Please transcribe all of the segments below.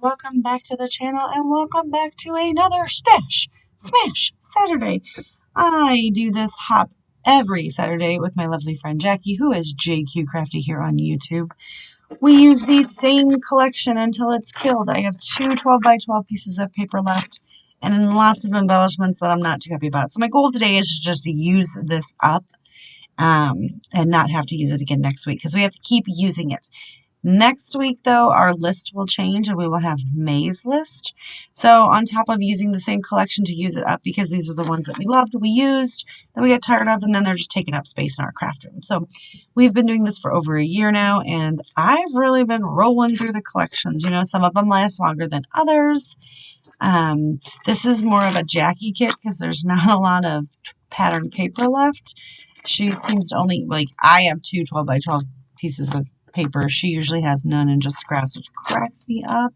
welcome back to the channel and welcome back to another Stash Smash Saturday. I do this hop every Saturday with my lovely friend Jackie, who is JQ Crafty here on YouTube. We use the same collection until it's killed. I have two 12 by 12 pieces of paper left and lots of embellishments that I'm not too happy about. So my goal today is to just use this up and not have to use it again next week because we have to keep using it. Next week, though, our list will change and we will have May's list. So on top of using the same collection to use it up, because these are the ones that we loved, we used, that we got tired of, and then they're just taking up space in our craft room. So we've been doing this for over a year now, and I've really been rolling through the collections. You know, some of them last longer than others. This is more of a Jackie kit because there's not a lot of pattern paper left. She seems to only, like, I have two 12 by 12 pieces of paper. She usually has none and just scraps, which cracks me up.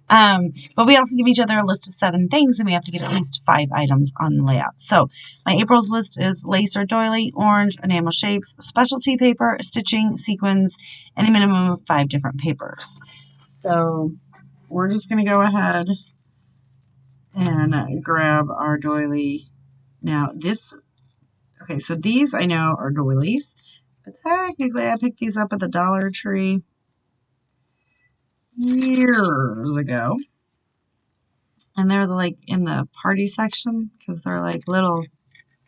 But we also give each other a list of 7 things, and we have to get at least 5 items on the layout. So my April's list is lace or doily, orange, enamel shapes, specialty paper, stitching, sequins, and a minimum of 5 different papers. So we're just going to go ahead and grab our doily. Now okay, so these I know are doilies. But technically, I picked these up at the Dollar Tree years ago. And they're like in the party section because they're like little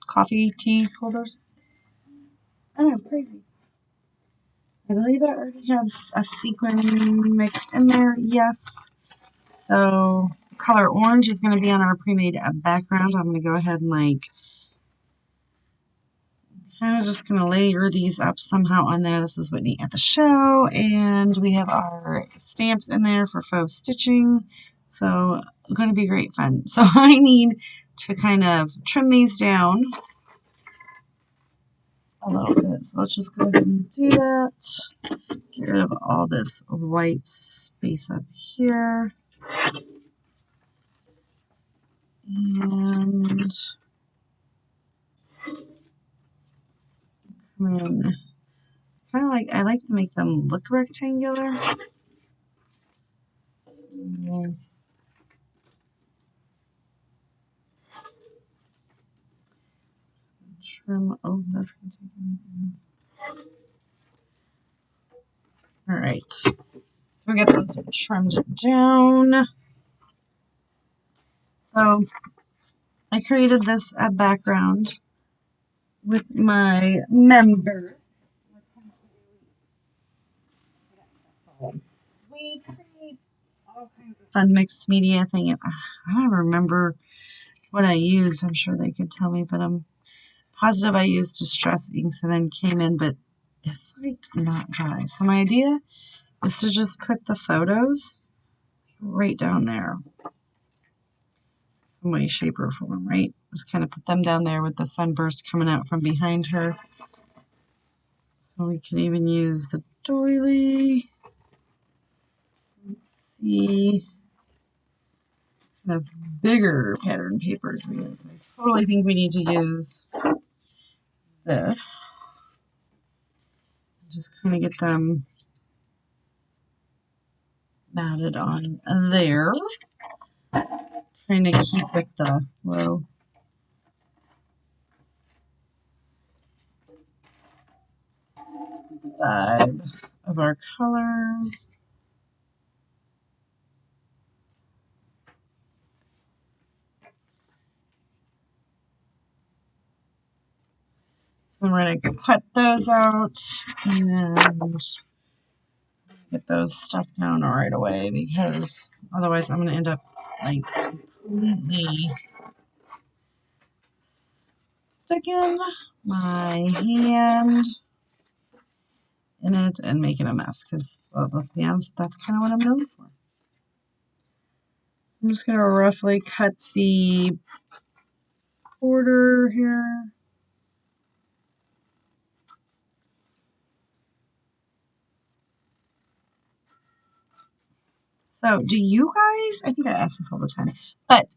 coffee tea holders. I know, crazy. I believe I already have a sequin mixed in there. Yes. So color orange is going to be on our pre-made background. I'm going to go ahead and I'm just going to layer these up somehow on there. This is Whitney at the show. And we have our stamps in there for faux stitching. So going to be great fun. So I need to kind of trim these down a little bit. So let's just go ahead and do that. Get rid of all this white space up here. And come in. Kind of like, I like to make them look rectangular. Trim. Oh, that's going to take a minute. All right. So we get those trimmed down. So I created this background with my members. We create all kinds of fun mixed media thing. I don't remember what I used. I'm sure they could tell me, but I'm positive I used Distress inks and then came in, but it's like not dry. So my idea is to just put the photos right down there. Some way, shape, or form, right? Just kind of put them down there with the sunburst coming out from behind her. So we can even use the doily. Let's see. Kind of bigger pattern papers. I totally think we need to use this. Just kind of get them matted on there. Trying to keep with the low vibe of our colors. And we're going to cut those out and get those stuck down right away because otherwise I'm going to end up like completely sticking my hand in it and making a mess because, well, let's be honest, that's kind of what I'm known for. I'm just going to roughly cut the border here. So do you guys, I think I ask this all the time, but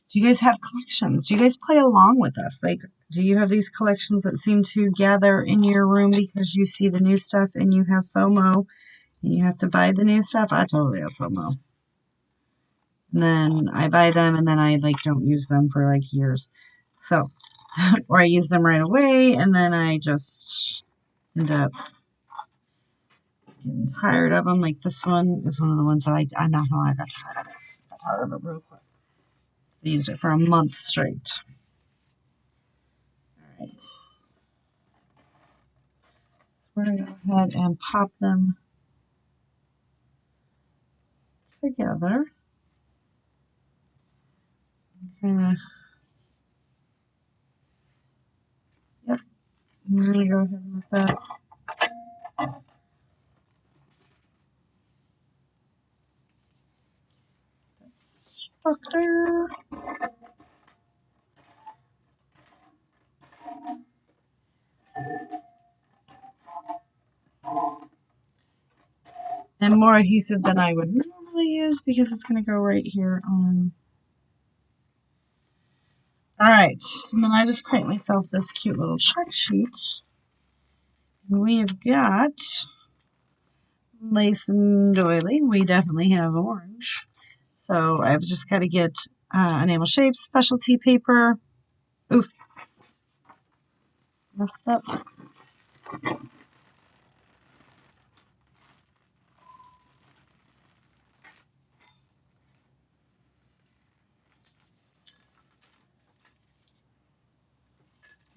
do you guys have collections? Do you guys play along with us? Like, do you have these collections that seem to gather in your room because you see the new stuff and you have FOMO and you have to buy the new stuff? I totally have FOMO. And then I buy them and then I like don't use them for like years. So, or I use them right away and then I just end up getting tired of them. Like this one is one of the ones that I'm not gonna lie, I got tired of it. I got tired of it real quick. I used it for a month straight. All right. So we're gonna go ahead and pop them together. Kind of, yep. I'm gonna go ahead with that. Stuck there. And more adhesive than I would normally use because it's going to go right here on. Alright, and then I just create myself this cute little check sheet. And we have got lace and doily. We definitely have orange. So I've just got to get enamel shapes, specialty paper. Oof. Messed up.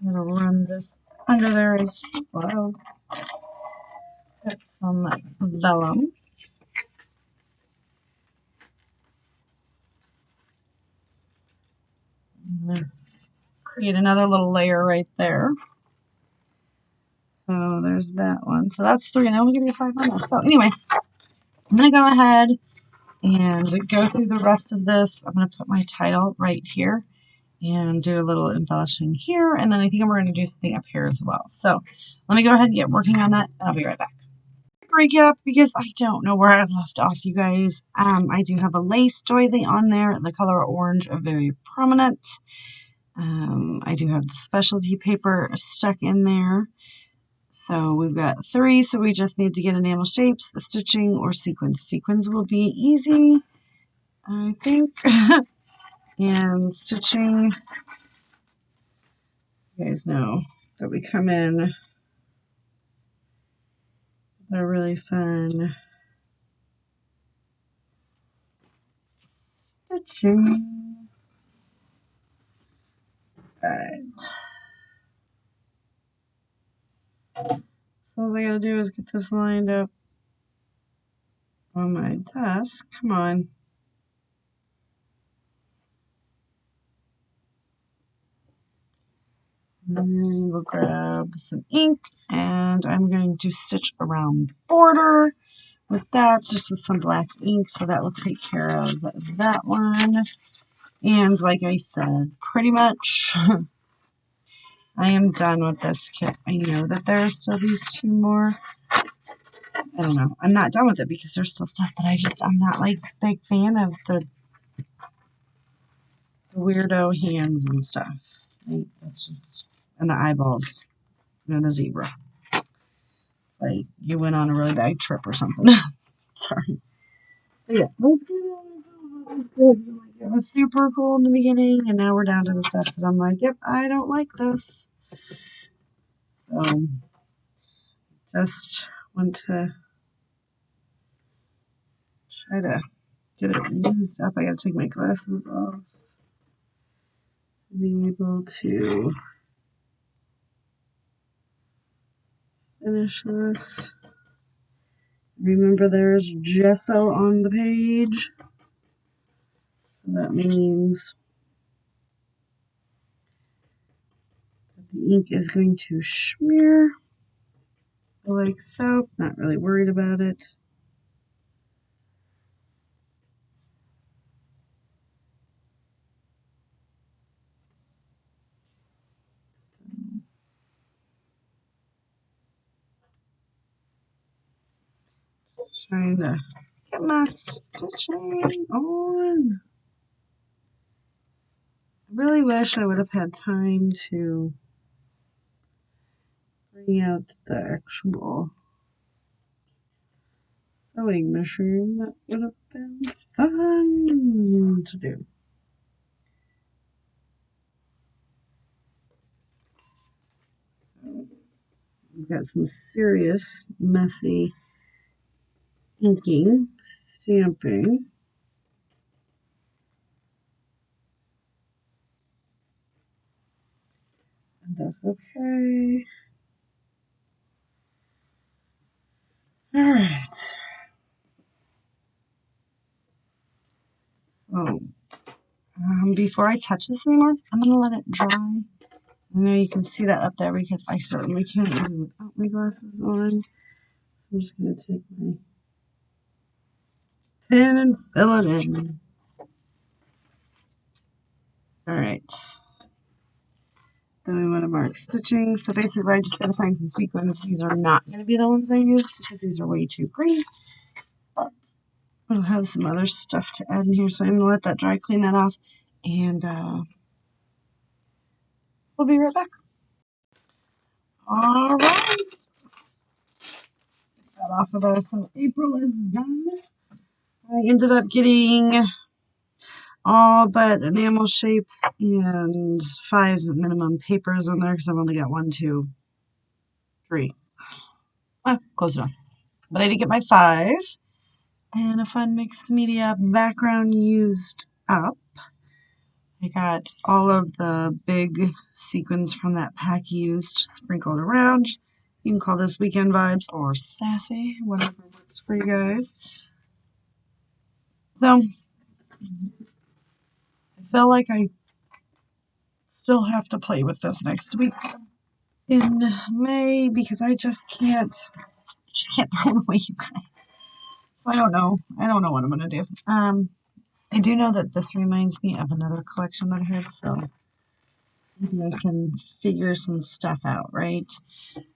I'm going to run this under there as well. Put some vellum. I'm going to create another little layer right there. So there's that one. So that's 3, and I only get 5 on there. So anyway, I'm going to go ahead and go through the rest of this. I'm going to put my title right here and do a little embellishing here. And then I think I'm going to do something up here as well. So let me go ahead and get working on that, and I'll be right back. Recap, because I don't know where I left off, you guys. I do have a lace doily on there. The color orange are very prominent. I do have the specialty paper stuck in there. So we've got 3, so we just need to get enamel shapes, stitching, or sequins. Sequins will be easy, I think. And stitching, you guys know that we come in, they're really fun. Stitching. Alright. All I gotta do is get this lined up on my desk. Come on. And then we'll grab some ink, and I'm going to stitch around the border with that, just with some black ink, so that will take care of that one. And like I said, pretty much I am done with this kit. I know that there are still these 2 more. I don't know. I'm not done with it because there's still stuff, but I'm not like a big fan of the weirdo hands and stuff. Like, that's just, and the eyeballs and the zebra. Like you went on a really bad trip or something. Sorry. But yeah, it was super cool in the beginning, and now we're down to the stuff that I'm like, yep, I don't like this. So, just want to try to get it used up. I gotta take my glasses off to be able to finish this. Remember, there's gesso on the page, so that means that the ink is going to smear like so. Not really worried about it. Just trying to get my stitching on. I really wish I would have had time to bring out the actual sewing machine. That would have been fun to do. We've got some serious, messy inking, stamping. And that's okay. All right. So, before I touch this anymore, I'm going to let it dry. I know you can see that up there because I certainly can't do it without my glasses on. So I'm just going to take my pen and fill it in. All right. Then we want to mark stitching. So basically I just got to find some sequins. These are not going to be the ones I use because these are way too green. But we'll have some other stuff to add in here. So I'm going to let that dry, clean that off, and we'll be right back. All right. That off of us. So April is done. I ended up getting all but enamel shapes and 5 minimum papers on there because I've only got 1, 2, 3. Close enough. But I did get my 5 and a fun mixed media background used up. I got all of the big sequins from that pack used sprinkled around. You can call this weekend vibes or sassy, whatever works for you guys. So I feel like I still have to play with this next week in May because I just can't throw it away, you guys. So I don't know what I'm gonna do. I do know that this reminds me of another collection that I had, so maybe I can figure some stuff out, right?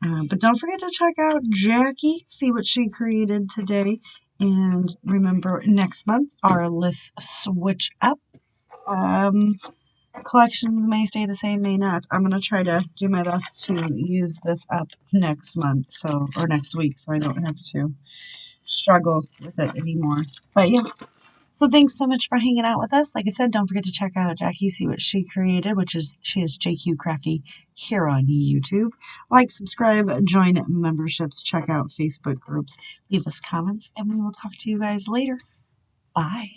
But don't forget to check out Jackie, see what she created today, and remember next month our list switch up. Collections may stay the same, may not. I'm going to try to do my best to use this up next month, or next week, so I don't have to struggle with it anymore. But yeah, so thanks so much for hanging out with us. Like I said, don't forget to check out Jackie, see what she created, she is JQ Crafty here on YouTube. Like, subscribe, join memberships, check out Facebook groups, leave us comments, and we will talk to you guys later. Bye.